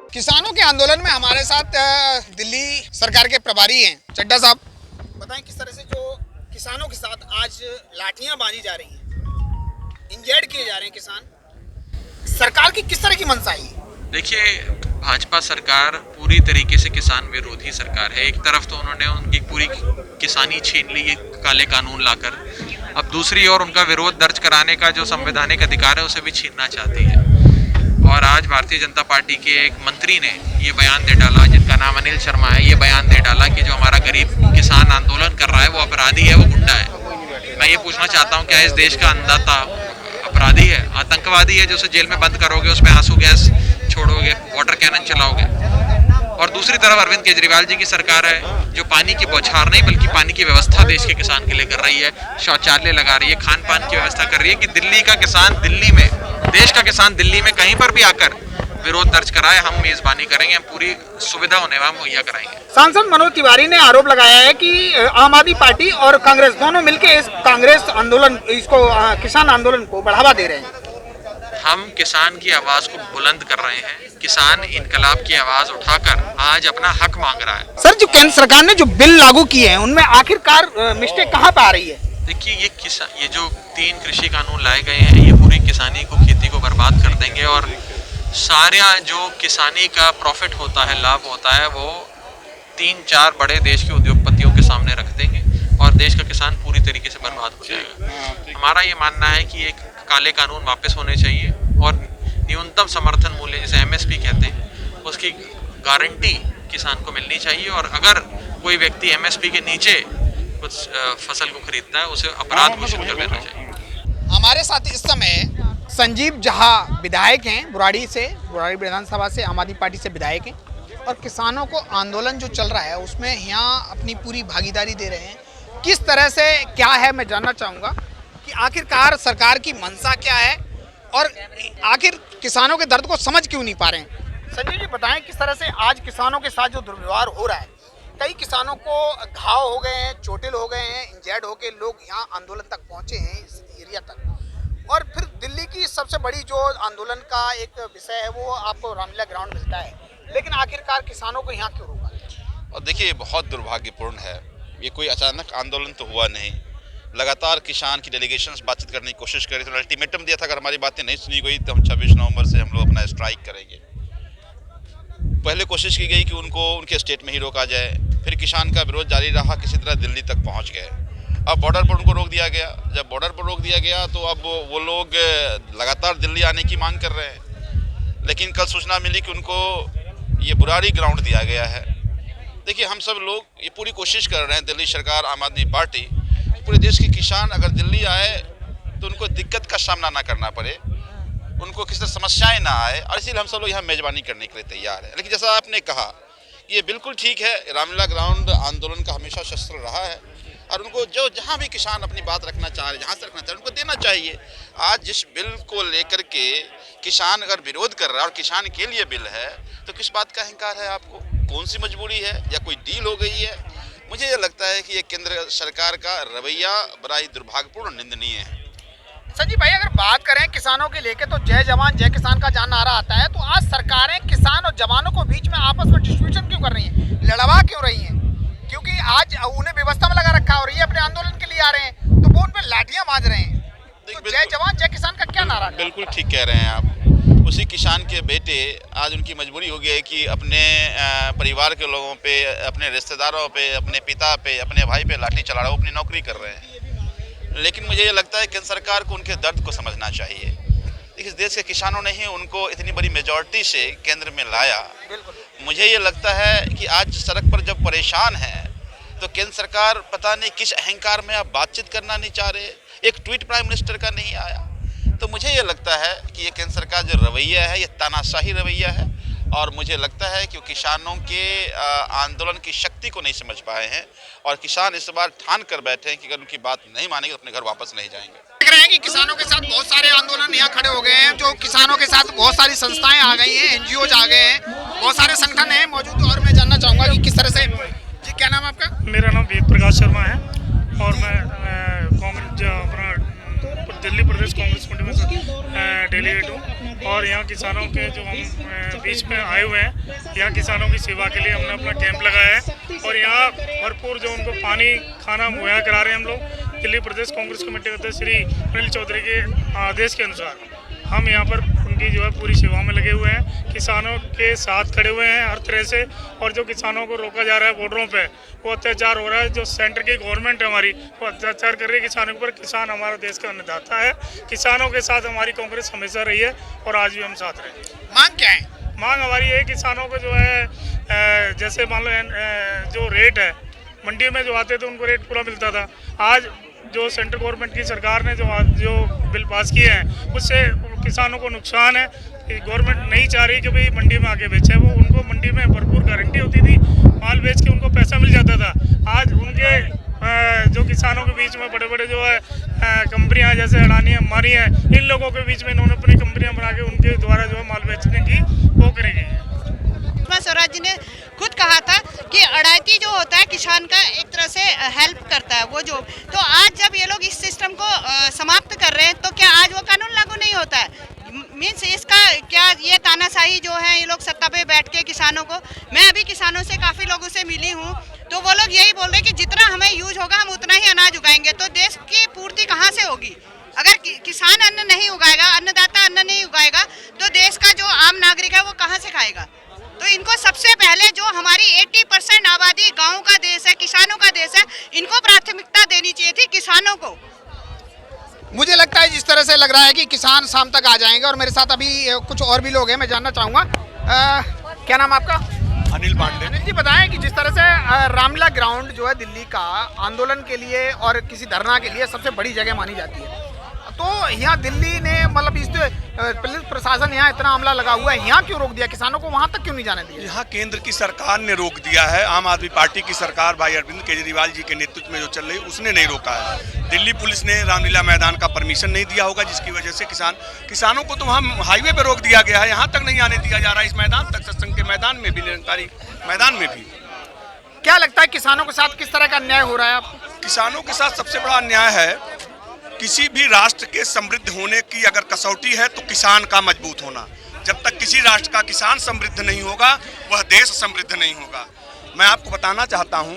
किसानों के आंदोलन में हमारे साथ दिल्ली सरकार के प्रभारी हैं चड्ढा साहब। बताएं किस तरह से जो किसानों के साथ आज लाठियां बांधी जा रही हैं, इंजर्ड किए जा रहे हैं किसान, सरकार की किस तरह की मंशा है? देखिए, भाजपा सरकार पूरी तरीके से किसान विरोधी सरकार है। एक तरफ तो उन्होंने उनकी पूरी किसानी छीन ली है काले कानून लाकर, अब दूसरी ओर उनका विरोध दर्ज कराने का जो संवैधानिक अधिकार है उसे भी छीनना चाहती है। और आज भारतीय जनता पार्टी के एक मंत्री ने ये बयान दे डाला, जिनका नाम अनिल शर्मा है, ये बयान दे डाला कि जो हमारा गरीब किसान आंदोलन कर रहा है वो अपराधी है, वो गुंडा है। मैं ये पूछना चाहता हूँ, क्या इस देश का अन्नदाता अपराधी है, आतंकवादी है जो उसे जेल में बंद करोगे, उसमें आंसू गैस छोड़ोगे, वाटर कैनन चलाओगे? और दूसरी तरफ अरविंद केजरीवाल जी की सरकार है जो पानी की बौछार नहीं बल्कि पानी की व्यवस्था देश के किसान के लिए कर रही है, शौचालय लगा रही है, खान पान की व्यवस्था कर रही है कि दिल्ली का किसान दिल्ली में, देश का किसान दिल्ली में कहीं पर भी आकर विरोध दर्ज कराए, हम मेजबानी करेंगे, हम पूरी सुविधा उन्हें मुहैया कराएंगे। सांसद मनोज तिवारी ने आरोप लगाया है कि आम आदमी पार्टी और कांग्रेस दोनों मिलकर इस कांग्रेस आंदोलन इसको किसान आंदोलन को बढ़ावा दे रहे हैं। हम किसान की आवाज को बुलंद कर रहे हैं, किसान इनकलाब की आवाज उठाकर आज अपना हक मांग रहा है। सर, जो केंद्र सरकार ने जो बिल लागू किए हैं उनमें आखिरकार मिस्टेक कहाँ पे आ रही है? देखिए, ये जो 3 कृषि कानून लाए गए हैं ये पूरी किसानी को, खेती को बर्बाद कर देंगे और सारा जो किसानी का प्रॉफिट होता है, लाभ होता है, वो 3-4 बड़े देश के उद्योगपतियों के सामने रख देंगे और देश का किसान पूरी तरीके से बर्बाद हो जाएगा। हमारा ये मानना है कि एक काले कानून वापस होने चाहिए और न्यूनतम समर्थन मूल्य जिसे MSP कहते हैं उसकी गारंटी किसान को मिलनी चाहिए और अगर कोई व्यक्ति MSP के नीचे कुछ फसल को खरीदता है उसे अपराध घोषित कर देना चाहिए। हमारे साथ इस समय संजीव जहा विधायक हैं बुराड़ी से, बुराड़ी विधानसभा से, आम आदमी पार्टी से विधायक हैं और किसानों को आंदोलन जो चल रहा है उसमें यहाँ अपनी पूरी भागीदारी दे रहे हैं। किस तरह से क्या है मैं जानना चाहूँगा कि आखिरकार सरकार की मंशा क्या है और आखिर किसानों के दर्द को समझ क्यों नहीं पा रहे हैं। संजीव जी बताएं किस तरह से आज किसानों के साथ जो दुर्व्यवहार हो रहा है, कई किसानों को घाव हो गए हैं, चोटिल हो गए हैं, इंजर्ड हो के लोग यहाँ आंदोलन तक पहुँचे हैं, इस एरिया तक। और फिर दिल्ली की सबसे बड़ी जो आंदोलन का एक विषय है वो आपको रामलीला ग्राउंड मिलता है, लेकिन आखिरकार किसानों को यहाँ क्यों रोका? और देखिए, बहुत दुर्भाग्यपूर्ण है, ये कोई अचानक आंदोलन तो हुआ नहीं। लगातार किसान की डेलीगेशंस बातचीत करने की कोशिश कर रही थी, अल्टीमेटम दिया था अगर हमारी बातें नहीं सुनी गई तो हम 26 नवंबर से हम लोग अपना स्ट्राइक करेंगे। पहले कोशिश की गई कि उनको उनके स्टेट में ही रोका जाए, फिर किसान का विरोध जारी रहा, किसी तरह दिल्ली तक पहुंच गए। अब बॉर्डर पर उनको रोक दिया गया। जब बॉर्डर पर रोक दिया गया तो अब वो लोग लगातार दिल्ली आने की मांग कर रहे हैं, लेकिन कल सूचना मिली कि उनको ये बुराड़ी ग्राउंड दिया गया है। देखिए, हम सब लोग ये पूरी कोशिश कर रहे हैं, दिल्ली सरकार, आम आदमी पार्टी, पूरे देश के किसान अगर दिल्ली आए तो उनको दिक्कत का सामना ना करना पड़े, उनको किसी तरह समस्याएं ना आए, और इसीलिए हम सब लोग यहाँ मेजबानी करने के लिए तैयार हैं। लेकिन जैसा आपने कहा, ये बिल्कुल ठीक है, रामलीला ग्राउंड आंदोलन का हमेशा शस्त्र रहा है और उनको जो जहाँ भी किसान अपनी बात रखना चाह रहे, जहाँ से रखना चाह रहे, उनको देना चाहिए। आज जिस बिल को लेकर के किसान अगर विरोध कर रहा है और किसान के लिए बिल है तो किस बात का अहंकार है आपको? कौन सी मजबूरी है या कोई डील हो गई है? मुझे ये लगता है कि ये केंद्र सरकार का रवैया बड़ा ही दुर्भाग्यपूर्ण, निंदनीय है। संजीव भाई, अगर बात करें किसानों के लेके तो जय जवान जय किसान का जान नारा आता है, तो आज सरकारें किसान और जवानों को बीच में आपस में डिस्ट्रीब्यूशन क्यों कर रही हैं, लड़वा क्यों रही हैं? क्योंकि आज उन्हें व्यवस्था में लगा रखा है और ये अपने आंदोलन के लिए आ रहे हैं तो वो उन पर लाठियां बांध रहे हैं। तो जय जवान जय किसान का क्या नारा? बिल्कुल ठीक कह रहे हैं आप। उसी किसान के बेटे आज उनकी मजबूरी हो गई है कि अपने परिवार के लोगों पे, अपने रिश्तेदारों पे, अपने पिता पे, अपने भाई पे लाठी चला रहे, वो अपनी नौकरी कर रहे हैं। लेकिन मुझे ये लगता है केंद्र सरकार को उनके दर्द को समझना चाहिए। इस देश के किसानों ने ही उनको इतनी बड़ी मेजॉरिटी से केंद्र में लाया। मुझे ये लगता है कि आज सड़क पर जब परेशान हैं तो केंद्र सरकार पता नहीं किस अहंकार में आप बातचीत करना नहीं चाह रहे। एक ट्वीट प्राइम मिनिस्टर का नहीं आया, तो मुझे ये लगता है कि ये केंद्र सरकार जो रवैया है ये तानाशाही रवैया है और मुझे लगता है कि किसानों के आंदोलन की शक्ति को नहीं समझ पाए हैं और किसान इस बार ठान कर बैठे हैं कि अगर उनकी बात नहीं मानेंगे तो अपने घर वापस नहीं जाएंगे। देख रहे हैं कि किसानों के साथ बहुत सारे आंदोलन यहाँ खड़े हो गए हैं, जो किसानों के साथ बहुत सारी संस्थाएं आ गई हैं, NGOs आ गए हैं, बहुत सारे संगठन हैं मौजूद। और मैं जानना चाहूँगा कि किस तरह से, जी क्या नाम है आपका? मेरा नाम वेद प्रकाश शर्मा है और मैं कांग्रेस अपना दिल्ली प्रदेश कांग्रेस कमेटी में मैं डेलीगेट हूँ और यहाँ किसानों के जो हम बीच में आए हुए हैं, यहाँ किसानों की सेवा के लिए हमने अपना कैंप लगाया है और यहाँ भरपूर जो उनको पानी खाना मुहैया करा रहे हैं हम लोग। दिल्ली प्रदेश कांग्रेस कमेटी के अध्यक्ष श्री अनिल चौधरी के आदेश के अनुसार हम यहाँ पर उनकी जो है पूरी सेवा में लगे हुए हैं, किसानों के साथ खड़े हुए हैं हर तरह से। और जो किसानों को रोका जा रहा है बॉर्डरों पे, वो अत्याचार हो रहा है, जो सेंटर की गवर्नमेंट है हमारी, वो अत्याचार कर रही है किसानों के ऊपर। किसान हमारा देश का अन्नदाता है, किसानों के साथ हमारी कांग्रेस हमेशा रही है और आज भी हम साथ रहे। मांग क्या है? मांग हमारी है किसानों को जो है जैसे मान लो जो रेट है मंडी में जो आते थे उनको रेट पूरा मिलता था। आज जो सेंट्रल गवर्नमेंट की सरकार ने जो बिल पास किए हैं उससे किसानों को नुकसान है। गवर्नमेंट नहीं चाह रही कि भाई मंडी में आके बेचे, वो उनको मंडी में भरपूर गारंटी होती थी, माल बेच के उनको पैसा मिल जाता था। आज उनके जो किसानों के बीच में बड़े बड़े जो है कंपनियां जैसे अडानी अंबानी है, इन लोगों के बीच में इन्होंने अपनी कंपनियां बना के उनके द्वारा जो है माल बेचने की वो करी गई है। सुषमा स्वराज जी ने खुद कहा था कि अड़ायती जो होता है किसान का एक तरह से हेल्प करता है वो जो, तो आज जब ये लोग इस सिस्टम को समाप्त कर रहे हैं तो क्या आज वो कानून लागू नहीं होता है? मीन्स इसका क्या ये तानाशाही जो है, ये लोग सत्ता पे बैठ के किसानों को, मैं अभी किसानों से काफ़ी लोगों से मिली हूँ तो वो लोग यही बोल रहे हैं कि जितना हमें यूज होगा हम उतना ही अनाज उगाएंगे। तो देश की पूर्ति कहाँ से होगी? अगर किसान अन्न नहीं उगाएगा, अन्नदाता अन्न नहीं उगाएगा तो देश का जो आम नागरिक है वो कहाँ से खाएगा? तो इनको सबसे पहले जो हमारी 80% आबादी गाँव का देश है, किसानों का देश है, इनको प्राथमिकता देनी चाहिए थी किसानों को। मुझे लगता है जिस तरह से लग रहा है कि किसान शाम तक आ जाएंगे। और मेरे साथ अभी कुछ और भी लोग हैं, मैं जानना चाहूँगा क्या नाम आपका? अनिल पांडे। अनिल जी बताएं कि जिस तरह से रामलीला ग्राउंड जो है दिल्ली का आंदोलन के लिए और किसी धरना के लिए सबसे बड़ी जगह मानी जाती है, तो यहाँ दिल्ली ने मतलब इस पुलिस प्रशासन यहाँ इतना हमला लगा हुआ है, यहाँ क्यों रोक दिया? किसानों को वहाँ तक क्यों नहीं जाने दिया? यहाँ केंद्र की सरकार ने रोक दिया है। आम आदमी पार्टी की सरकार भाई अरविंद केजरीवाल जी के नेतृत्व में जो चल रही है उसने नहीं रोका है। दिल्ली पुलिस ने रामलीला मैदान का परमिशन नहीं दिया होगा, जिसकी वजह से किसानों को तो वहाँ हाईवे पे रोक दिया गया है, यहाँ तक नहीं आने दिया जा रहा है। इस मैदान तक, सत्संग के मैदान में भी, निरंकारी मैदान में भी। क्या लगता है किसानों के साथ किस तरह का अन्याय हो रहा है आपको? किसानों के साथ सबसे बड़ा अन्याय है, किसी भी राष्ट्र के समृद्ध होने की अगर कसौटी है तो किसान का मजबूत होना। जब तक किसी राष्ट्र का किसान समृद्ध नहीं होगा वह देश समृद्ध नहीं होगा। मैं आपको बताना चाहता हूं,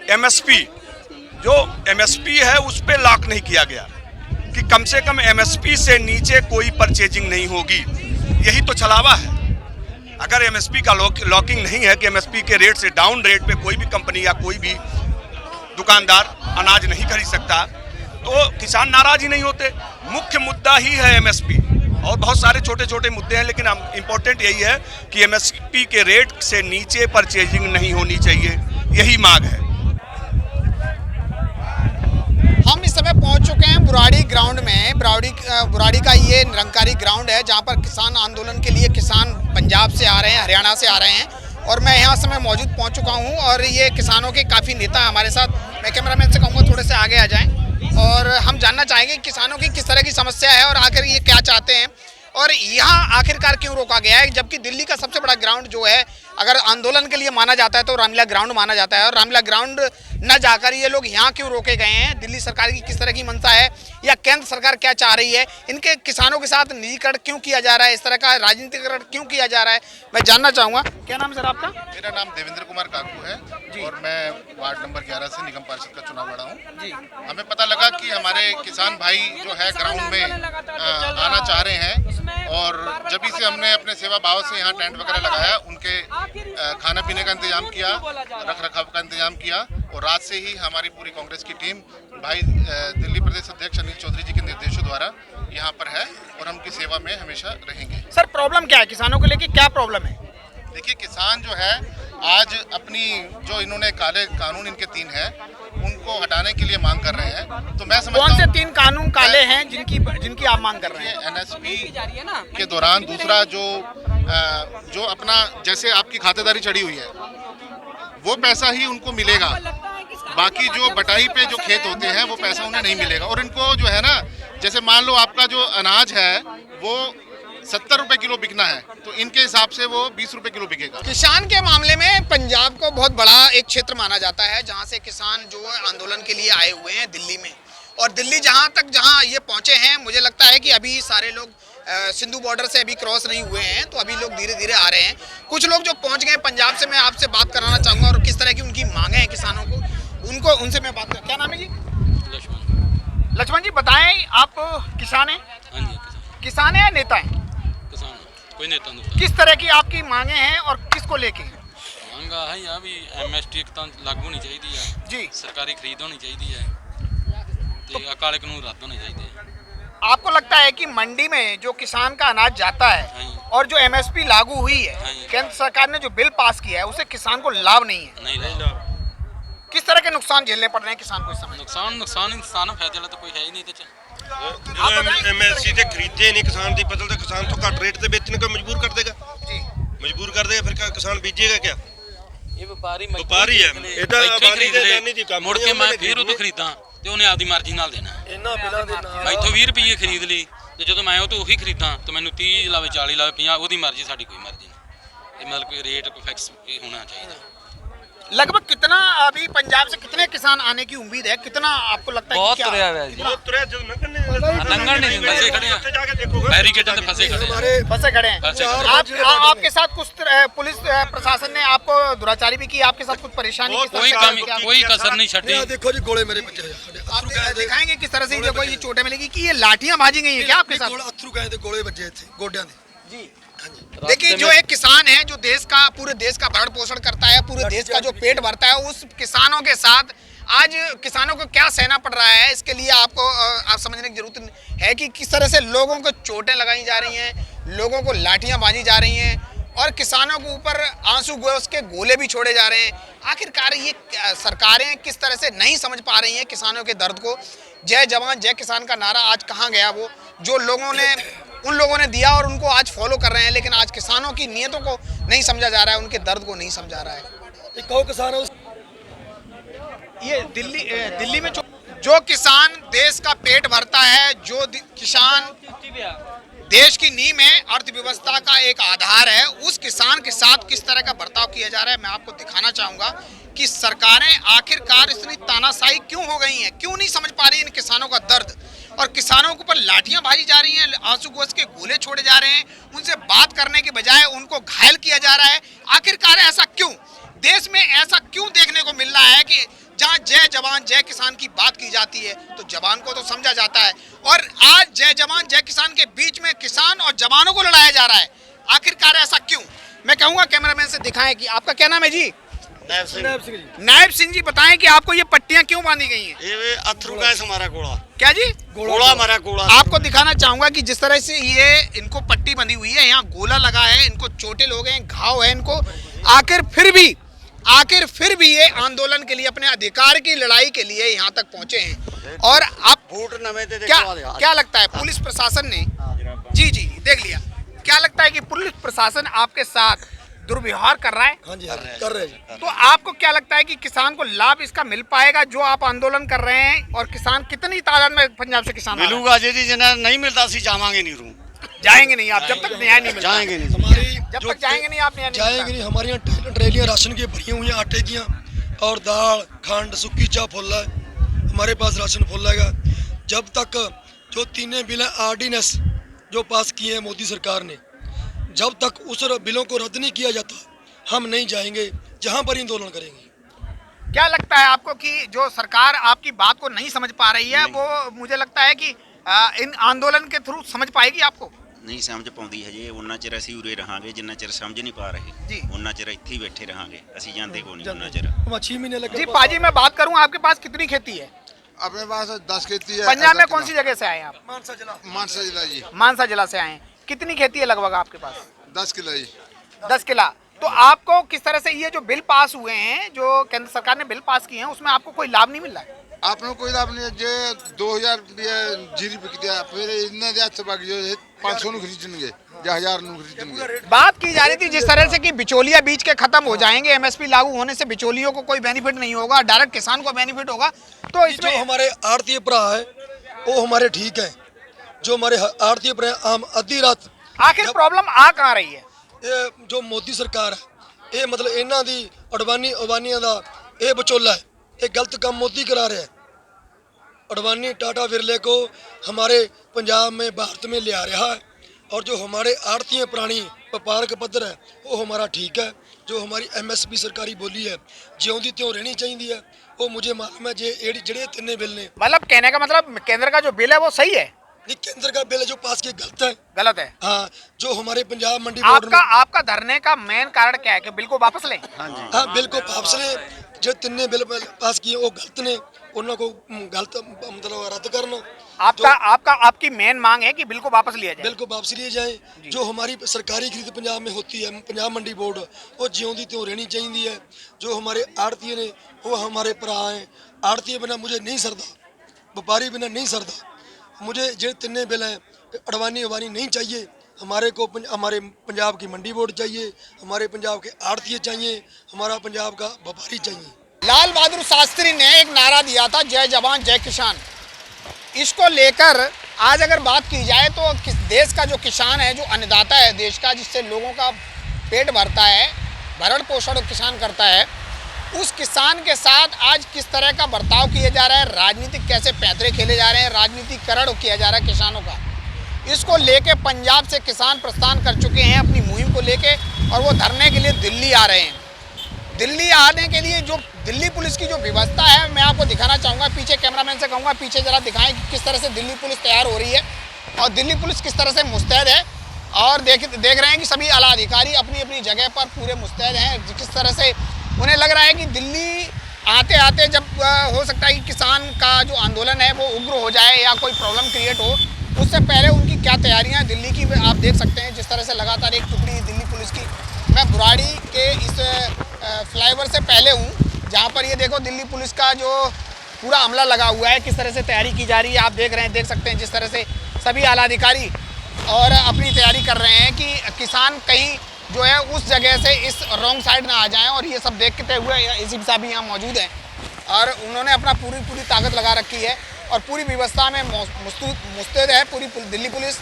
एमएसपी जो एमएसपी है उस पे लॉक नहीं किया गया कि कम से कम एमएसपी से नीचे कोई परचेजिंग नहीं होगी। यही तो छलावा है। अगर एमएसपी का लॉकिंग नहीं है कि एमएसपी के रेट से डाउन रेट पे कोई भी कंपनी या कोई भी दुकानदार अनाज नहीं खरीद सकता तो किसान नाराज ही नहीं होते। मुख्य मुद्दा ही है एमएसपी, और बहुत सारे छोटे छोटे मुद्दे हैं, लेकिन इम्पोर्टेंट यही है कि एमएसपी के रेट से नीचे परचेजिंग नहीं होनी चाहिए, यही मांग है। हम इस समय पहुंच चुके हैं बुराड़ी ग्राउंड में। बुराड़ी का ये निरंकारी ग्राउंड है जहां पर किसान आंदोलन के लिए किसान पंजाब से आ रहे हैं, हरियाणा से आ रहे हैं, और मैं यहाँ समय मौजूद पहुंच चुका हूं। और ये किसानों के काफ़ी नेता हैं हमारे साथ। मैं कैमरामैन से कहूँगा थोड़े से आगे आ जाएं और हम जानना चाहेंगे किसानों की किस तरह की समस्या है और आखिर ये क्या चाहते हैं और यहाँ आखिरकार क्यों रोका गया है। जबकि दिल्ली का सबसे बड़ा ग्राउंड जो है अगर आंदोलन के लिए माना जाता है तो रामलीला ग्राउंड माना जाता है, और रामलीला ग्राउंड न जाकर ये लोग यहाँ क्यों रोके गए हैं? दिल्ली सरकार की किस तरह की मंशा है या केंद्र सरकार क्या चाह रही है? इनके किसानों के साथ निजीकरण क्यों किया जा रहा है? इस तरह का राजनीतिकरण क्यों किया जा रहा है? मैं जानना चाहूँगा। क्या नाम सर आपका? मेरा नाम देवेंद्र कुमार काकू है और मैं वार्ड नंबर 11 से निगम पार्षद का चुनाव लड़ा हूँ जी। हमें पता लगा कि हमारे किसान भाई जो है ग्राउंड में आना चाह रहे हैं, और जब से हमने अपने सेवा भाव से यहाँ टेंट वगैरह लगाया, उनके खाना पीने का इंतजाम किया, रख रखाव का इंतजाम किया, और रात से ही हमारी पूरी कांग्रेस की टीम भाई दिल्ली प्रदेश अध्यक्ष अनिल चौधरी जी के निर्देशों द्वारा यहाँ पर है और हम उनकी सेवा में हमेशा रहेंगे। सर प्रॉब्लम क्या है किसानों को लेके, क्या प्रॉब्लम है? देखिए, किसान जो है आज अपनी जो इन्होंने काले कानून इनके 3 हैं उनको हटाने के लिए मांग कर रहे हैं। तो मैं समझता हूं कौन से 3 कानून काले हैं जिनकी आप मांग कर रहे हैं? एनएसपी के दौरान दूसरा जो अपना जैसे आपकी खातेदारी चढ़ी हुई है वो पैसा ही उनको मिलेगा, बाकी जो बटाई पे जो खेत होते हैं वो पैसा उन्हें नहीं मिलेगा। और इनको जो है ना, जैसे मान लो आपका जो अनाज है वो 70 रुपए किलो बिकना है तो इनके हिसाब से वो 20 रुपए किलो बिकेगा। किसान के मामले में पंजाब को बहुत बड़ा एक क्षेत्र माना जाता है जहां से किसान जो आंदोलन के लिए आए हुए हैं दिल्ली में, और दिल्ली जहां ये पहुंचे हैं, मुझे लगता है कि अभी सारे लोग सिंधु बॉर्डर से अभी क्रॉस नहीं हुए हैं, तो अभी लोग धीरे धीरे आ रहे हैं। कुछ लोग जो पहुंच गए पंजाब से, मैं आपसे बात कराना चाहूँगा और किस तरह की उनकी मांगे हैं किसानों को, उनसे मैं बात कर। क्या नाम है जी? लक्ष्मण जी, बताएं, आप किसान हैं? हाँ जी, किसान हैं या नेता हैं? किसान, कोई नेता नहीं। किस तरह की आपकी मांगे हैं और किसको लेके? मांगा है यहाँ भी MST एक ਤਾਂ लागू होनी चाहिए है जी, सरकारी खरीद होनी चाहिए है तो काले कानून रद्द होने चाहिए। आपको लगता है कि मंडी में जो किसान का अनाज जाता है हाँ। और जो MSP लागू हुई है, हाँ। केंद्र सरकार ने जो बिल पास किया है, उससे किसान को लाभ नहीं है? नहीं, किस तरह के नुकसान झेलने पड़ रहे हैं किसान को इस समय? नुकसान इंसान फायदे वाला तो कोई है ही नहीं ते MSC ਤੇ ਖਰੀਦੇ ਨਹੀਂ ਕਿਸਾਨ ਦੀ ਫਸਲ, ਤੇ ਕਿਸਾਨ ਤੋਂ ਘੱਟ ਰੇਟ ਤੇ ਵੇਚਣ ਕੋ ਮਜਬੂਰ ਕਰ ਦੇਗਾ ਜੀ, ਮਜਬੂਰ ਕਰ ਦੇਗਾ, ਫਿਰ ਕਿਸਾਨ ਬੀਜੇਗਾ ਕਿਆ? ਇਹ ਵਪਾਰੀ ਵਪਾਰੀ ਹੈ, ਇਹਦਾ ਆਬਾਦੀ ਦੇ ਦਾਨੀ ਦੀ ਕੰਮ ਮੁੜ ਕੇ ਮੈਂ ਫਿਰ ਉਹ ਤੋਂ ਖਰੀਦਾਂ ਤੇ ਉਹਨੇ ਆਪਦੀ ਮਰਜ਼ੀ ਨਾਲ ਦੇਣਾ। ਇਹਨਾਂ ਬਿਲਾਂ ਦੇ ਨਾਲ ਮੈਥੋਂ 20 ਰੁਪਏ ਖਰੀਦ ਲਈ ਤੇ ਜਦੋਂ ਮੈਂ ਉਹ ਤੋਂ ਉਹੀ ਖਰੀਦਾਂ ਤਾਂ ਮੈਨੂੰ 30 ਲਾਵੇ 40 ਲਾਵੇ 50 ਉਹਦੀ ਮਰਜ਼ੀ, ਸਾਡੀ ਕੋਈ ਮਰਜ਼ੀ ਨਹੀਂ। ਇਹ ਮਤਲਬ ਕੋਈ ਰੇਟ ਕੋਈ ਫਿਕਸ ਹੋਣਾ ਚਾਹੀਦਾ। लगभग कितना अभी पंजाब से कितने किसान आने की उम्मीद है? कितना आपको लगता है? बहुत कि क्या? तुरया हुआ है जी। ਬਹੁਤ ਤੁਰਿਆ ਜਦੋਂ ਲੰਘਣ ਨਹੀਂ ਦਿੰਦੇ फंसे खड़े ਉੱਥੇ ਜਾ के हैं देखोगे बैरिकेड में फंसे खड़े हैं। फंसे खड़े हैं। फंसे खड़े हैं। आपके साथ कुछ पुलिस प्रशासन ने आपको दुराचारी भी की, आपके साथ कुछ परेशानी? किस तरह कोई से कमी क्या? कोई कसर नहीं छड़ी। देखो जी गोले मेरे बच्चे आप दिखाएंगे किस तरह से देखो ये चोटें मिलेगी कि ये लाठियां भाजी गई है क्या आपके साथ? अथरू गए थे, गोले बजे थे गोड्या ने। जी, देखिए, जो एक किसान है जो देश का, पूरे देश का भरण पोषण करता है, पूरे देश का जो पेट भरता है, उस किसानों के साथ आज किसानों को क्या सहना पड़ रहा है, इसके लिए आपको आप समझने की जरूरत है कि किस तरह से लोगों को चोटें लगाई जा रही हैं, लोगों को लाठियां बांधी जा रही हैं और किसानों के ऊपर आंसू गैस के गोले भी छोड़े जा रहे हैं। आखिरकार ये सरकारें किस तरह से नहीं समझ पा रही हैं किसानों के दर्द को। जय जवान जय किसान का नारा आज कहाँ गया? वो जो लोगों ने, उन लोगों ने दिया और उनको आज फॉलो कर रहे हैं, लेकिन आज किसानों की नीयतों को नहीं समझा जा रहा है, उनके दर्द को नहीं समझा रहा है। कहो किसान ये दिल्ली में जो किसान देश का पेट भरता है, जो किसान देश की नींव है, अर्थव्यवस्था का एक आधार है, उस किसान के साथ किस तरह का बर्ताव किया जा रहा है, मैं आपको दिखाना चाहूँगा कि सरकारें आखिरकार इतनी तानाशाही क्यों हो गई हैं, क्यों नहीं समझ पा रही इन किसानों का दर्द, और किसानों के ऊपर लाठियां भाजी जा रही हैं, आंसू गैस के गोले छोड़े जा रहे हैं, उनसे बात करने के बजाय उनको घायल किया जा रहा है। आखिरकार ऐसा क्यों? देश में ऐसा क्यों देखने को मिल रहा है कि जहां जय जवान जय किसान की बात की जाती है तो जवान को तो समझा जाता है, और आज जय जवान जय किसान के बीच में किसान और जवानों को लड़ाया जा रहा है। आखिरकार ऐसा क्यों? मैं कहूँगा कैमरामैन से दिखाएं कि आपका क्या नाम है जी? नायब सिंह जी, बताएं कि आपको ये पट्टियां क्यों बांधी गई हैं? ये अथरू गैस हमारा गोला, क्या जी? गोला हमारा गोला। आपको दिखाना चाहूंगा कि जिस तरह से ये इनको पट्टी बंधी हुई है, यहाँ गोला लगा है, इनको चोटें लोग हैं, घाव है इनको, आखिर फिर भी ये आंदोलन के लिए, अपने अधिकार की लड़ाई के लिए यहाँ तक पहुंचे हैं। और आप क्या लगता है पुलिस प्रशासन ने, जी देख लिया, क्या लगता है कि पुलिस प्रशासन आपके साथ दुर्व्यवहार कर रहा है? हाँ जी कर रहे हैं। तो आपको क्या लगता है कि किसान को लाभ इसका मिल पाएगा जो आप आंदोलन कर रहे हैं? और किसान कितनी तादाद में पंजाब से किसान मिलूगा जी जिन्हें नहीं मिलता सी जावांगे नहीं रू जाएंगे नहीं आप जब तक न्याय नहीं मिलता? जाएंगे नहीं हमारी जब तक जाएंगे नहीं आप न्याय नहीं जाएंगे नहीं। हमारी यहाँ ट्रेलियाँ राशन की भरी हुई हैं, आटे की और दाल खंड सुक्की चाह फुल है, हमारे पास राशन फुल है। जब तक जो तीनों बिल ऑर्डिनेंस जो पास किए हैं मोदी सरकार ने, जब तक उस बिलों को रद्द नहीं किया जाता हम नहीं जाएंगे, जहां पर आंदोलन करेंगे। क्या लगता है आपको कि जो सरकार आपकी बात को नहीं समझ पा रही है, वो मुझे लगता है कि इन आंदोलन के थ्रू समझ पाएगी आपको? नहीं समझ पाती है जी, उन्ना चिर असीं उरे रहांगे जिन्ना चिर समझ नहीं पा रहे जी, उन्ना चिर इत्थे ही बैठे रहांगे, असीं जांदे को नहीं उन्ना चिर। 6 महीने लगे। जी पाजी, मैं बात करूं, आपके पास कितनी खेती है? अपने पास 10 खेती है। पंजाब में कौन सी जगह से आए हैं आप? मानसा जिला जी। मानसा जिला से आए हैं। कितनी खेती है लगभग आपके पास? 10 किला जी। 10 किला। तो आपको किस तरह से ये जो बिल पास हुए हैं, जो केंद्र सरकार ने बिल पास किए हैं, उसमें आपको कोई लाभ नहीं मिल रहा है? आपने कोई लाभ नहीं, जो 2000 जीरी बिक दिया, फिर इतना दिया अच्छा बाकी जो 500 नु खरीदेंगे या 1000 नु खरीदेंगे। बात की जा रही थी जिस तरह से कि बिचौलिया बीच के खत्म हो जाएंगे, एमएसपी लागू होने से बिचौलियों को कोई बेनिफिट नहीं होगा, डायरेक्ट किसान को बेनिफिट होगा। तो इसमें जो हमारे आड़ती भरा है वो हमारे ठीक है, जो हमारे आड़ती भरा आम आधी रात। आखिर प्रॉब्लम आ कहाँ रही है? ये जो मोदी सरकार है, ये मतलब इन्हों की अडवानिया का ये विचोला है, ये गलत काम मोदी करा रहा है। अडवानी टाटा बिरले को हमारे पंजाब में भारत में ले आ रहा है और जो हमारे आड़ती प्राणी व्यापारक पद्धर है वो हमारा ठीक है। जो हमारी MSP सरकारी बोली है ज्यों त्यों रहनी चाहिए है, वो मुझे मालूम है। जेड़े तिन्ने बिल ने, मतलब कहने का मतलब केंद्र का जो बिल है वो सही है, नहीं केंद्र का बिल जो पास किया गलत है। गलत है। हाँ, जो हमारे पंजाब मंडी बोर्ड आपका धरने का मेन कारण क्या है कि बिल को वापस लें? हाँ, बिल को वापस लें। जो तिन्ने बिल पास किए वो गलत ने, उनको गलत मतलब रद्द करना। आपकी मेन मांग है कि बिल को वापस लिया जाए? बिल को वापस लिए जाए। जो हमारी सरकारी खरीद पंजाब में होती है, पंजाब मंडी बोर्ड, वो ज्यों दी त्यों रहनी चाहिए है। जो हमारे आड़ती ने वो हमारे भरा हैं। आड़ती बिना मुझे नहीं सरदा, व्यापारी बिना नहीं सरदा। मुझे जो तिन्ने बिल हैं अडवानी नहीं चाहिए। हमारे को हमारे पंजाब की मंडी बोर्ड चाहिए, हमारे पंजाब के आड़ती चाहिए, हमारा पंजाब का व्यापारी चाहिए। लाल बहादुर शास्त्री ने एक नारा दिया था, जय जवान जय किसान। इसको लेकर आज अगर बात की जाए तो देश का जो किसान है, जो अन्नदाता है देश का, जिससे लोगों का पेट भरता है, भरण पोषण किसान करता है, उस किसान के साथ आज किस तरह का बर्ताव किया जा रहा है, राजनीतिक कैसे पैंतरे खेले जा रहे हैं, राजनीतिकरण किया जा रहा है किसानों का, इसको लेके पंजाब से किसान प्रस्थान कर चुके हैं अपनी मुहिम को लेके, और वो धरने के लिए दिल्ली आ रहे हैं। दिल्ली आने के लिए जो दिल्ली पुलिस की जो व्यवस्था है, मैं आपको दिखाना चाहूँगा। पीछे कैमरामैन से कहूँगा पीछे ज़रा दिखाएं कि किस तरह से दिल्ली पुलिस तैयार हो रही है और दिल्ली पुलिस किस तरह से मुस्तैद है। और देख रहे हैं कि सभी आला अधिकारी अपनी अपनी जगह पर पूरे मुस्तैद हैं। किस तरह से उन्हें लग रहा है कि दिल्ली आते आते जब हो सकता है कि किसान का जो आंदोलन है वो उग्र हो जाए या कोई प्रॉब्लम क्रिएट हो, उससे पहले उनकी क्या तैयारियां हैं दिल्ली की, आप देख सकते हैं। जिस तरह से लगातार एक टुकड़ी दिल्ली पुलिस की, मैं बुराड़ी के इस फ्लाईओवर से पहले हूं जहां पर ये देखो दिल्ली पुलिस का जो पूरा अमला लगा हुआ है, किस तरह से तैयारी की जा रही है। आप देख रहे हैं, देख सकते हैं जिस तरह से सभी आला अधिकारी और अपनी तैयारी कर रहे हैं कि किसान कहीं जो है उस जगह से इस रॉन्ग साइड ना आ जाएं। और ये सब देखते हुए एसीपी साहब भी यहाँ मौजूद हैं और उन्होंने अपना पूरी ताकत लगा रखी है और पूरी व्यवस्था में मुस्तैद है पूरी दिल्ली पुलिस,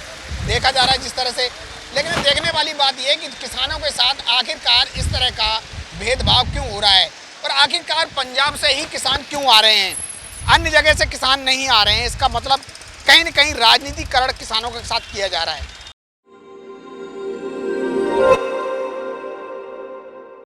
देखा जा रहा है जिस तरह से। लेकिन देखने वाली बात यह है कि किसानों के साथ आखिरकार इस तरह का भेदभाव क्यों हो रहा है और आखिरकार पंजाब से ही किसान क्यों आ रहे हैं, अन्य जगह से किसान नहीं आ रहे हैं। इसका मतलब कहीं न कहीं राजनीतिकरण किसानों के साथ किया जा रहा है।